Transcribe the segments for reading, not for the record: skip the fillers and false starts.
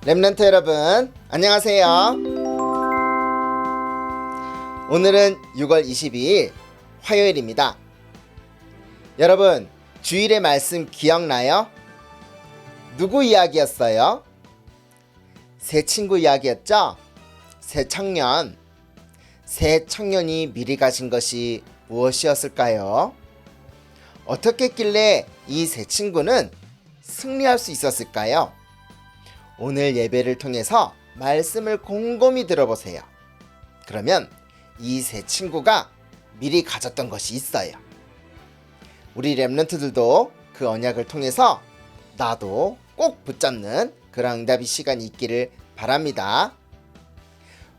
렘넌트 여러분, 안녕하세요. 오늘은 6월 22일 화요일입니다. 여러분, 주일의 말씀 기억나요? 누구 이야기였어요? 새 친구 이야기였죠? 새 청년. 새 청년이 미리 가진 것이 무엇이었을까요? 어떻게 했길래 이 새 친구는 승리할 수 있었을까요? 오늘 예배를 통해서 말씀을 곰곰이 들어보세요. 그러면 이 새 친구가 미리 가졌던 것이 있어요. 우리 렘넌트들도 그 언약을 통해서 나도 꼭 붙잡는 그런 응답의 시간이 있기를 바랍니다.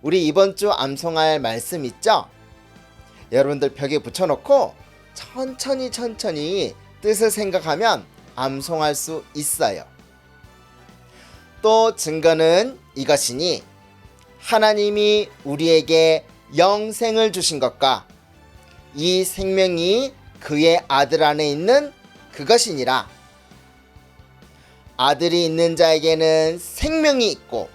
우리 이번 주 암송할 말씀 있죠? 여러분들 벽에 붙여놓고 천천히 뜻을 생각하면 암송할 수 있어요. 또 증거는 이것이니 하나님이 우리에게 영생을 주신 것과 이 생명이 그의 아들 안에 있는 그것이니라. 아들이 있는 자에게는 생명이 있고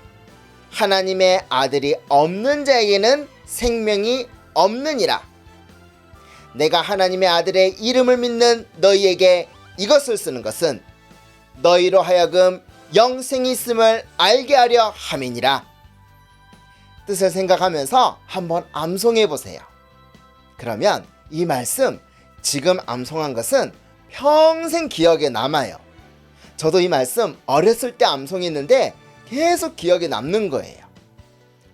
하나님의 아들이 없는 자에게는 생명이 없느니라. 내가 하나님의 아들의 이름을 믿는 너희에게 이것을 쓰는 것은 너희로 하여금 영생이 있음을 알게 하려 함이니라. 뜻을 생각하면서 한번 암송해 보세요. 그러면 이 말씀 지금 암송한 것은 평생 기억에 남아요. 저도 이 말씀 어렸을 때 암송했는데 계속 기억에 남는 거예요.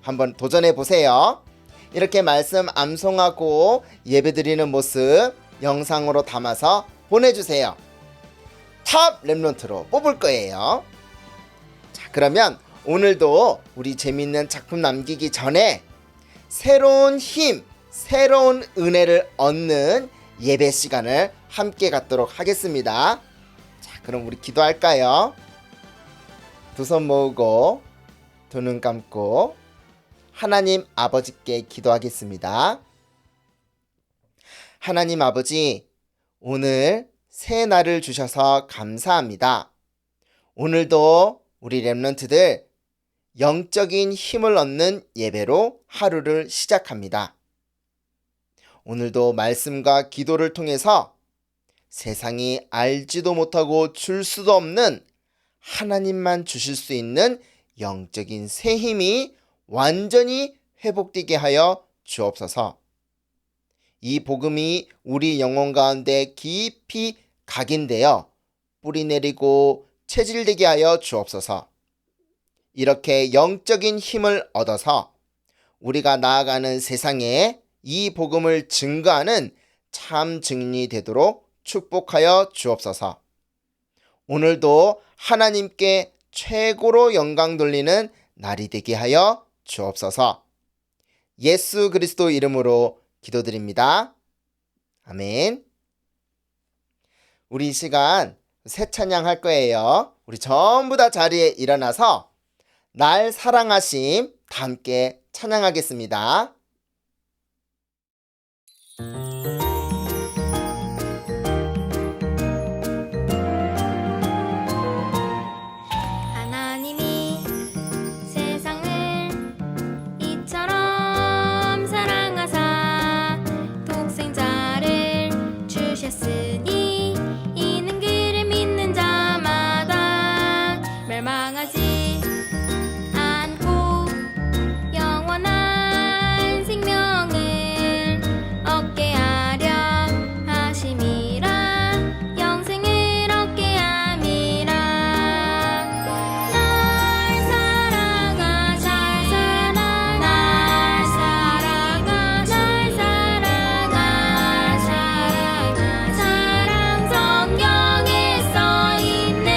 한번 도전해 보세요. 이렇게 말씀 암송하고 예배드리는 모습 영상으로 담아서 보내주세요. 탑 렘넌트로 뽑을 거예요. 자, 그러면 오늘도 우리 재밌는 작품 남기기 전에 새로운 힘, 새로운 은혜를 얻는 예배 시간을 함께 갖도록 하겠습니다. 자, 그럼 우리 기도할까요? 두 손 모으고 두 눈 감고 하나님 아버지께 기도하겠습니다. 하나님 아버지, 오늘 새 날을 주셔서 감사합니다. 오늘도 우리 렘넌트들 영적인 힘을 얻는 예배로 하루를 시작합니다. 오늘도 말씀과 기도를 통해서 세상이 알지도 못하고 줄 수도 없는 하나님만 주실 수 있는 영적인 새 힘이 완전히 회복되게 하여 주옵소서. 이 복음이 우리 영혼 가운데 깊이 각인되어 뿌리 내리고 체질되게 하여 주옵소서. 이렇게 영적인 힘을 얻어서 우리가 나아가는 세상에 이 복음을 증거하는 참 증인이 되도록 축복하여 주옵소서. 오늘도 하나님께 최고로 영광 돌리는 날이 되게 하여 주옵소서. 예수 그리스도 이름으로 기도드립니다. 아멘. 우리 이 시간 새 찬양 할 거예요. 우리 전부 다 자리에 일어나서 날 사랑하심 다 함께 찬양하겠습니다. 하나님이 세상을 이처럼 사랑하사 독생자를 주셨으니 이는 그를 믿는 자마다 멸망하지 않고 영원한 생명을 얻게 하려 하심이라. 영생을 얻게 함이라. 날 사랑아 잘 사랑아 날 사랑아 날 사랑아 사랑아 사랑 성경에 써있네.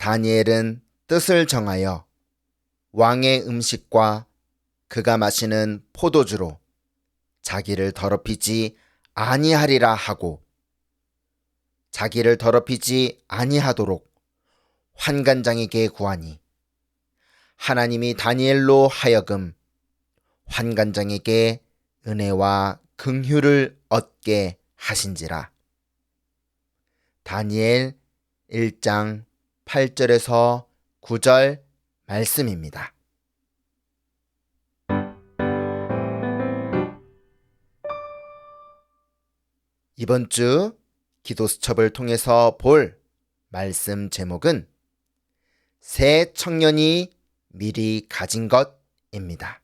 다니엘은 뜻을 정하여 왕의 음식과 그가 마시는 포도주로 자기를 더럽히지 아니하리라 하고 자기를 더럽히지 아니하도록 환관장에게 구하니 하나님이 다니엘로 하여금 환관장에게 은혜와 긍휼을 얻게 하신지라. 다니엘 1장 8절에서 9절 말씀입니다. 이번 주 기도 수첩을 통해서 볼 말씀 제목은 새 청년이 미리 가진 것입니다.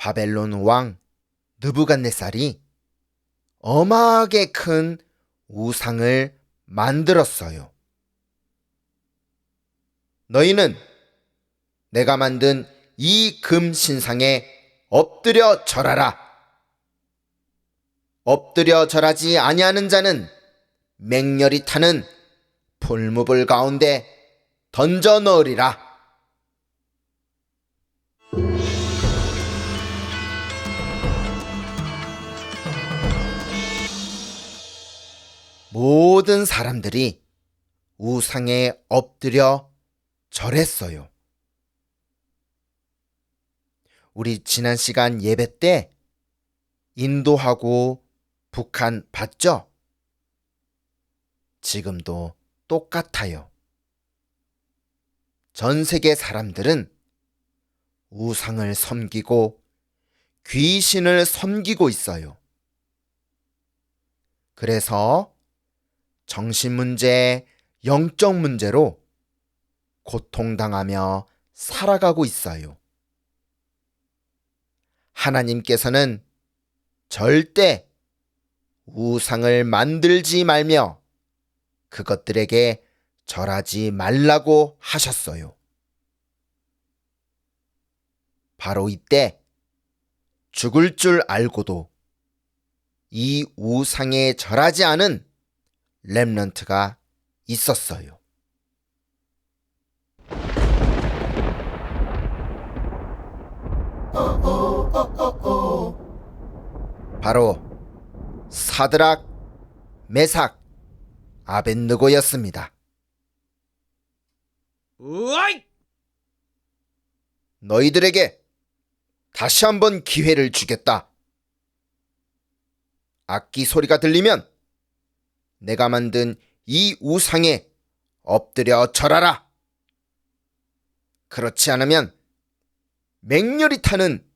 바벨론 왕 느부갓네살이 어마하게 큰 우상을 만들었어요. 너희는 내가 만든 이 금 신상에 엎드려 절하라. 엎드려 절하지 아니하는 자는 맹렬히 타는 풀무불 가운데 던져 넣으리라. 모든 사람들이 우상에 엎드려 절했어요. 우리 지난 시간 예배 때 인도하고 북한 봤죠? 지금도 똑같아요. 전 세계 사람들은 우상을 섬기고 귀신을 섬기고 있어요. 그래서 정신문제, 영적 문제로 고통당하며 살아가고 있어요. 하나님께서는 절대 우상을 만들지 말며 그것들에게 절하지 말라고 하셨어요. 바로 이때 죽을 줄 알고도 이 우상에 절하지 않은 렘넌트가 있었어요. 바로 사드락, 메삭, 아벳느고였습니다. 으아이! 너희들에게 다시 한번 기회를 주겠다. 악기 소리가 들리면 내가 만든 이 우상에 엎드려 절하라. 그렇지 않으면 맹렬히 타는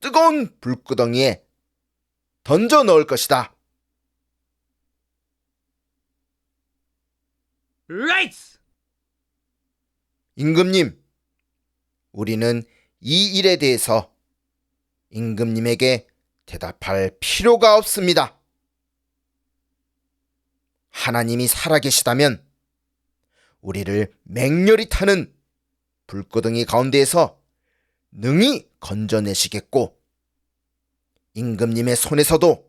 뜨거운 불구덩이에 던져 넣을 것이다. 라이츠! 임금님, 우리는 이 일에 대해서 임금님에게 대답할 필요가 없습니다. 하나님이 살아계시다면 우리를 맹렬히 타는 불구덩이 가운데에서 능히 건져내시겠고 임금님의 손에서도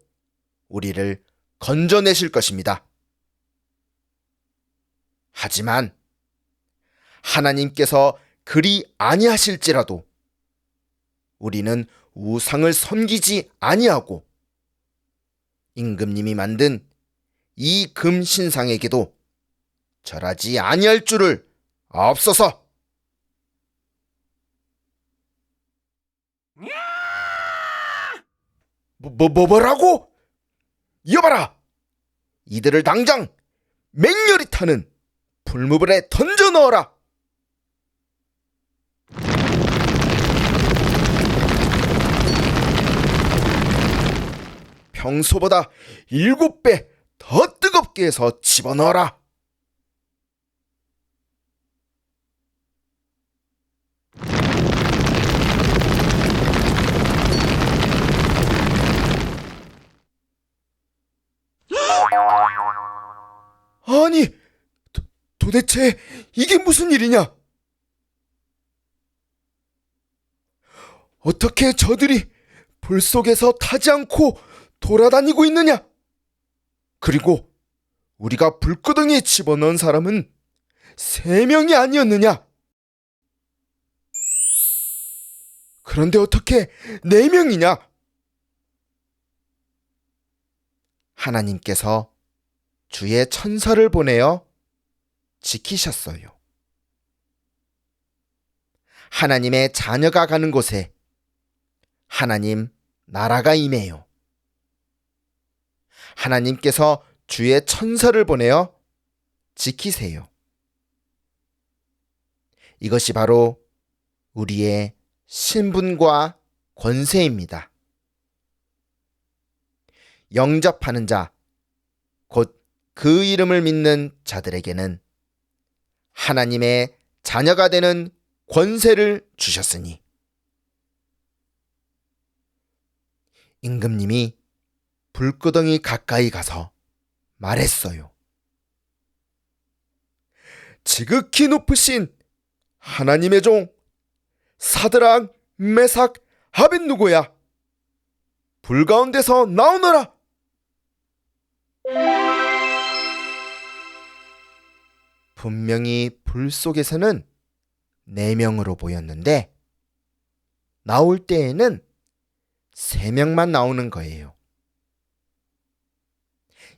우리를 건져내실 것입니다. 하지만 하나님께서 그리 아니하실지라도 우리는 우상을 섬기지 아니하고 임금님이 만든 이 금 신상에게도 절하지 아니할 줄을 아옵소서. 뭐라고? 여봐라! 이들을 당장 맹렬히 타는 풀무불에 던져 넣어라! 평소보다 7배 더 뜨겁게 해서 집어넣어라. 아니, 도대체 이게 무슨 일이냐? 어떻게 저들이 불 속에서 타지 않고 돌아다니고 있느냐? 그리고 우리가 불구덩이에 집어넣은 사람은 3명이 아니었느냐? 그런데 어떻게 4명이냐? 하나님께서 주의 천사를 보내어 지키셨어요. 하나님의 자녀가 가는 곳에 하나님 나라가 임해요. 하나님께서 주의 천사를 보내어 지키세요. 이것이 바로 우리의 신분과 권세입니다. 영접하는 자, 곧 그 이름을 믿는 자들에게는 하나님의 자녀가 되는 권세를 주셨으니 임금님이 불구덩이 가까이 가서 말했어요. 지극히 높으신 하나님의 종 사드락, 메삭, 아벳느고야, 불 가운데서 나오너라. 분명히 불 속에서는 4명으로 보였는데 나올 때에는 3명만 나오는 거예요.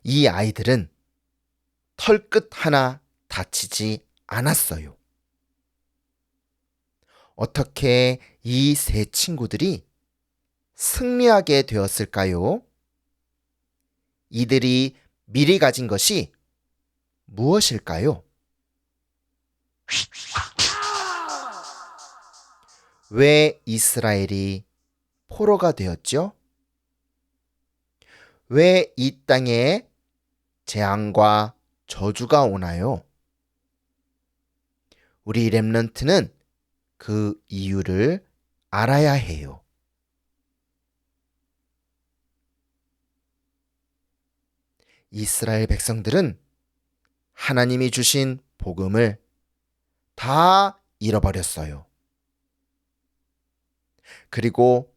이 아이들은 털끝 하나 다치지 않았어요. 어떻게 이 3 친구들이 승리하게 되었을까요? 이들이 미리 가진 것이 무엇일까요? 왜 이스라엘이 포로가 되었죠? 왜 이 땅에 재앙과 저주가 오나요? 우리 렘넌트는 그 이유를 알아야 해요. 이스라엘 백성들은 하나님이 주신 복음을 다 잃어버렸어요. 그리고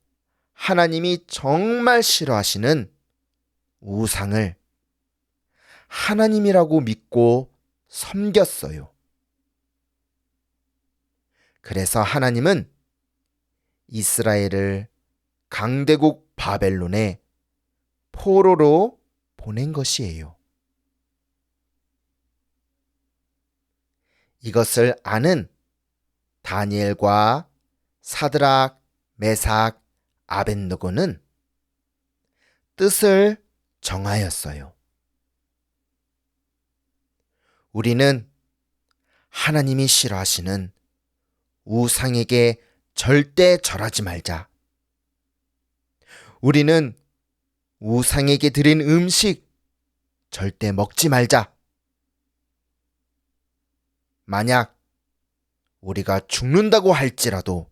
하나님이 정말 싫어하시는 우상을 하나님이라고 믿고 섬겼어요. 그래서 하나님은 이스라엘을 강대국 바벨론에 포로로 보낸 것이에요. 이것을 아는 다니엘과 사드락, 메삭, 아벳느고는 뜻을 정하였어요. 우리는 하나님이 싫어하시는 우상에게 절대 절하지 말자. 우리는 우상에게 드린 음식 절대 먹지 말자. 만약 우리가 죽는다고 할지라도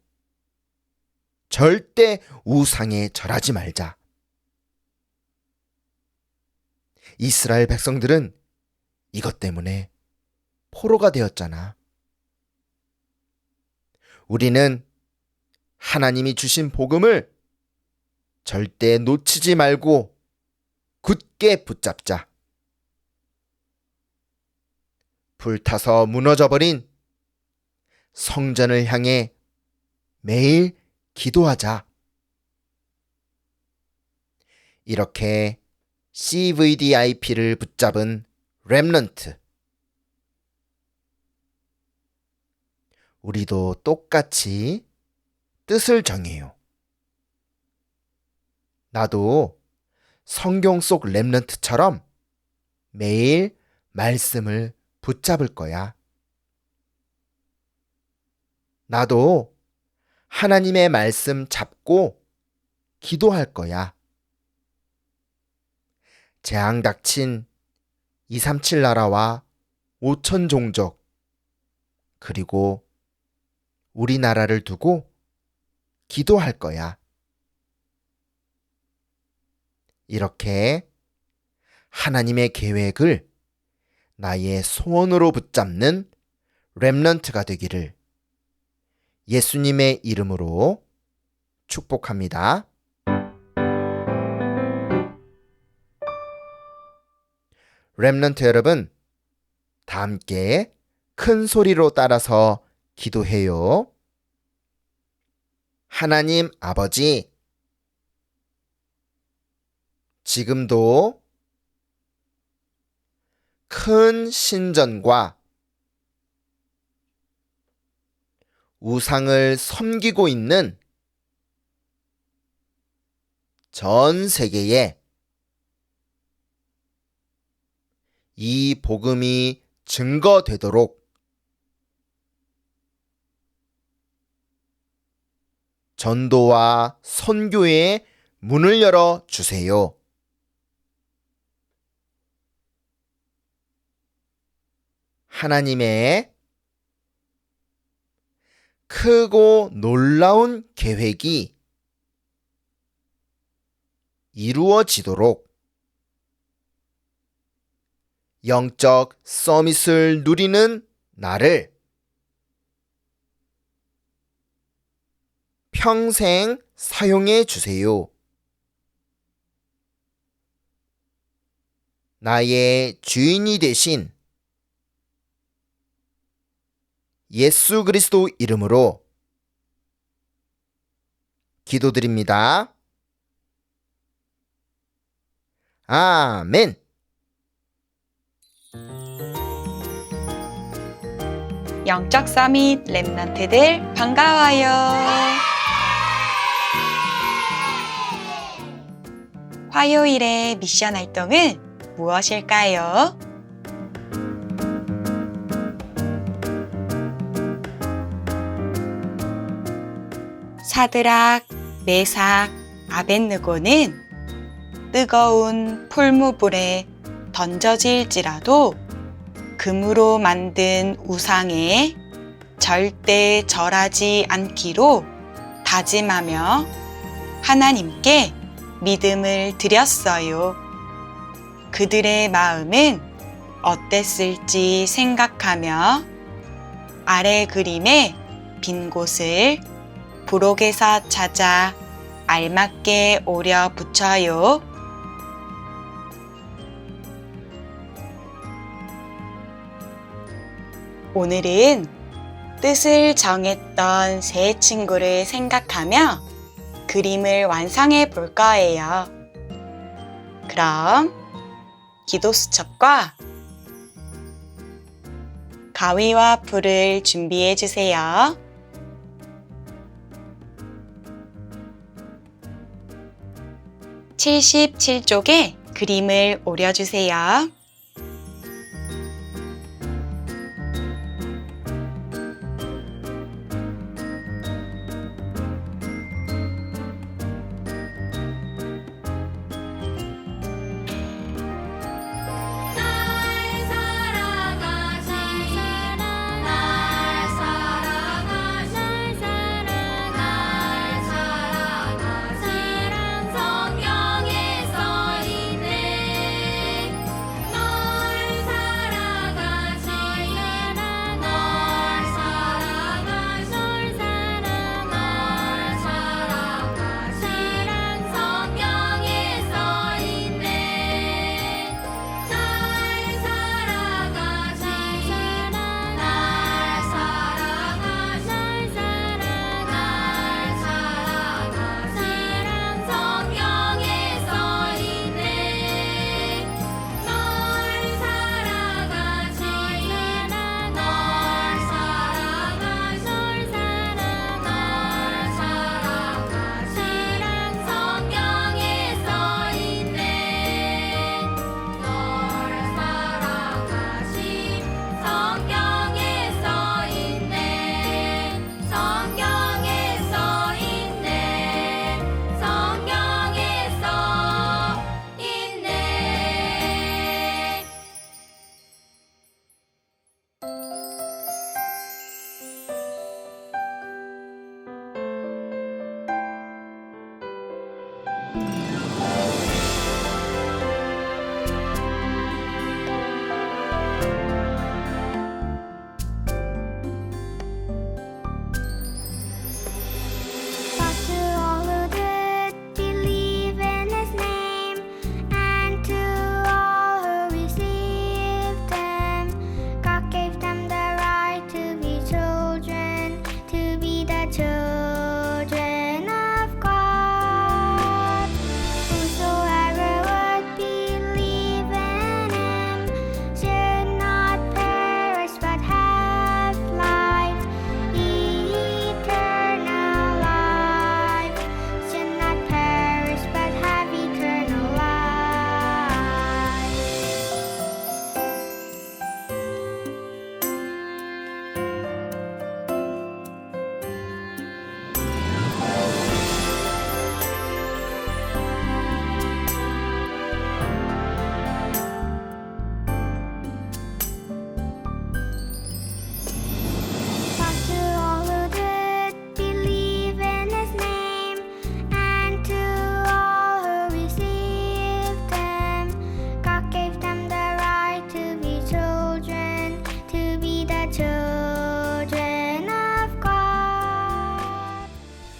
절대 우상에 절하지 말자. 이스라엘 백성들은 이것 때문에 포로가 되었잖아. 우리는 하나님이 주신 복음을 절대 놓치지 말고 굳게 붙잡자. 불타서 무너져버린 성전을 향해 매일 기도하자. 이렇게 CVDIP를 붙잡은 렘넌트. 우리도 똑같이 뜻을 정해요. 나도 성경 속 렘넌트처럼 매일 말씀을 붙잡을 거야. 나도 하나님의 말씀 잡고 기도할 거야. 재앙 닥친 237 나라와 5천 종족, 그리고 우리나라를 두고 기도할 거야. 이렇게 하나님의 계획을 나의 소원으로 붙잡는 렘넌트가 되기를 예수님의 이름으로 축복합니다. 렘넌트 여러분, 다 함께 큰 소리로 따라서 기도해요. 하나님 아버지, 지금도 큰 신전과 우상을 섬기고 있는 전 세계에 이 복음이 증거되도록 전도와 선교의 문을 열어 주세요. 하나님의 크고 놀라운 계획이 이루어지도록 영적 서밋을 누리는 나를 평생 사용해 주세요. 나의 주인이 되신 예수 그리스도 이름으로 기도드립니다. 아멘. 영적 서밋 렘넌트들 반가워요. 화요일의 미션 활동은 무엇일까요? 사드락, 메삭, 아벳느고는 뜨거운 풀무불에 던져질지라도 금으로 만든 우상에 절대 절하지 않기로 다짐하며 하나님께 믿음을 드렸어요. 그들의 마음은 어땠을지 생각하며 아래 그림의 빈 곳을 부록에서 찾아 알맞게 오려 붙여요. 오늘은 뜻을 정했던 세 친구를 생각하며 그림을 완성해 볼 거예요. 그럼 기도 수첩과 가위와 풀을 준비해 주세요. (77쪽에) 그림을 오려주세요. 성경에 써 있네.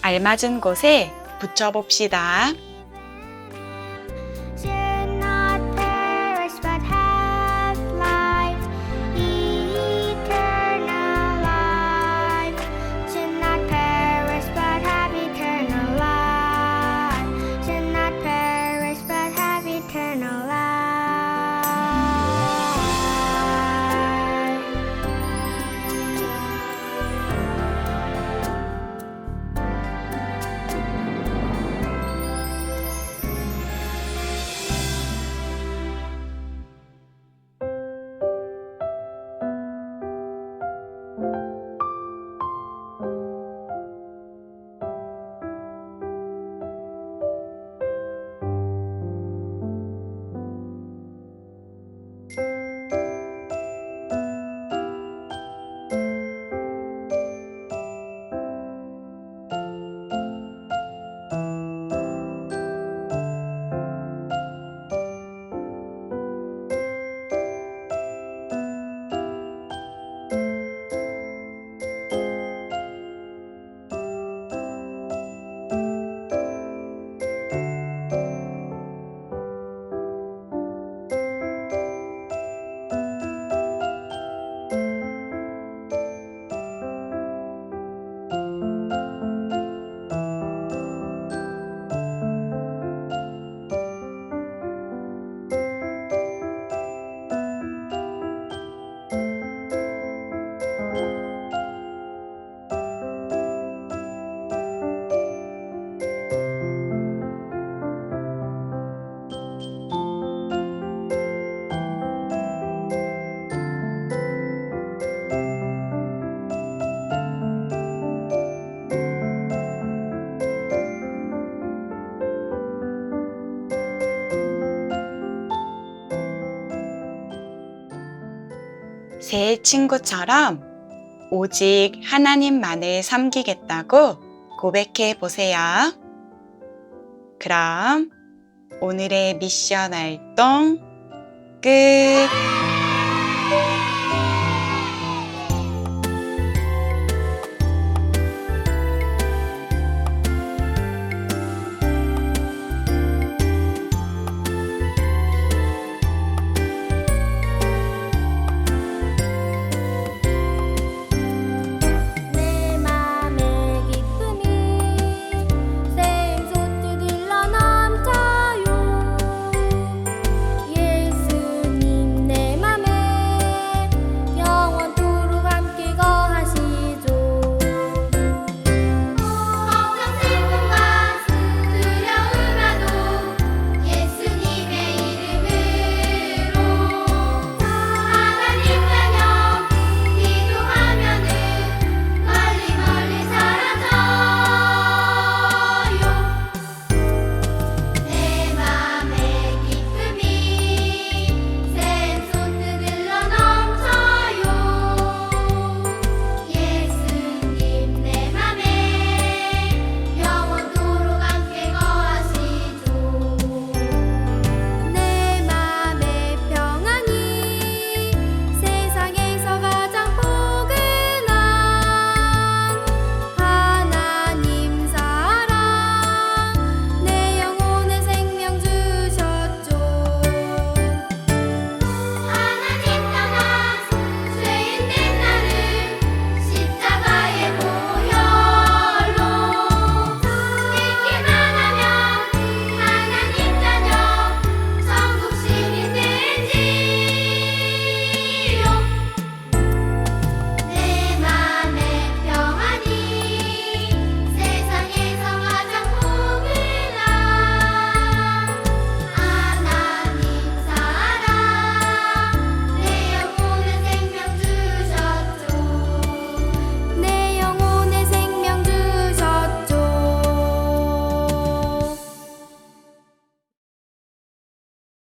알맞은 곳에 붙여봅시다. Should not perish but have life, eternal life. Should not perish but have eternal life. Should not perish but have eternal life. 새 친구처럼 오직 하나님만을 섬기겠다고 고백해 보세요. 그럼 오늘의 미션 활동 끝!